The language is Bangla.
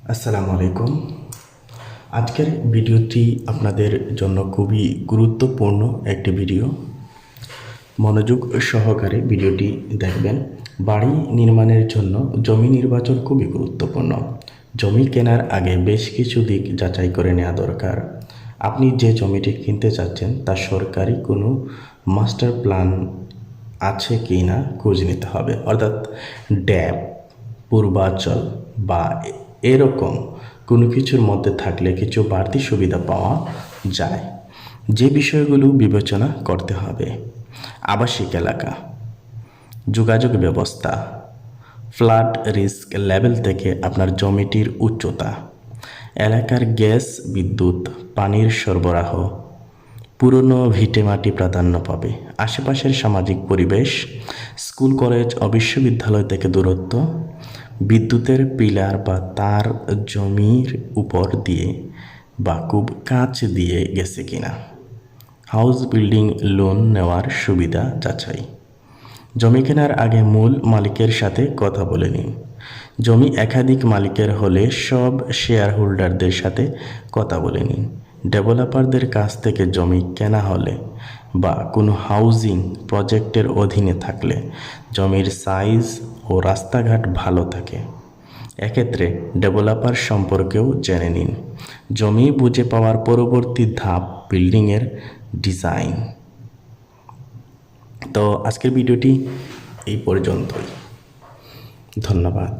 আসসালামু আলাইকুম। আজকের ভিডিওটি আপনাদের জন্য খুবই গুরুত্বপূর্ণ একটি ভিডিও। মনোযোগ সহকারে ভিডিওটি দেখবেন। বাড়ি নির্মাণের জন্য জমি নির্বাচন খুবই গুরুত্বপূর্ণ। জমি কেনার আগে বেশ কিছু দিক যাচাই করে নেওয়া দরকার। আপনি যে জমিটি কিনতে চাচ্ছেন তা সরকারি কোনো মাস্টার প্ল্যান আছে কি না খোঁজ নিতে হবে, অর্থাৎ ড্যাব, পূর্বাচল বা এরকম কোনো কিছুর মধ্যে থাকলে কিছু বাড়তি সুবিধা পাওয়া যায়। যে বিষয়গুলো বিবেচনা করতে হবে: আবাসিক এলাকা, যোগাযোগ ব্যবস্থা, ফ্লাড রিস্ক লেভেল থেকে আপনার জমিটির উচ্চতা, এলাকার গ্যাস, বিদ্যুৎ, পানির সরবরাহ, পুরনো ভিটেমাটি প্রাধান্য পাবে, আশেপাশের সামাজিক পরিবেশ, স্কুল, কলেজ ও বিশ্ববিদ্যালয় থেকে দূরত্ব, বিদ্যুতের পিলার বা তার জমির উপর দিয়ে বা খুব কাছ দিয়ে গেছে কিনা, হাউস বিল্ডিং লোন নেওয়ার সুবিধা যাচাই। জমি কেনার আগে মূল মালিকের সাথে কথা বলে নিন। জমি একাধিক মালিকের হলে সব শেয়ার হোল্ডারদের সাথে কথা বলে নিন। ডেভেলপারদের কাছ থেকে জমি কেনা হলে বা কোনো হাউজিং প্রজেক্টের অধীনে থাকলে জমির সাইজ ও রাস্তাঘাট ভালো থাকে, এক্ষেত্রে ডেভেলপার সম্পর্কেও জেনে নিন। জমি বুঝে পাওয়ার পরবর্তী ধাপ বিল্ডিংয়ের ডিজাইন। তো আজকের ভিডিওটি এই পর্যন্তই। ধন্যবাদ।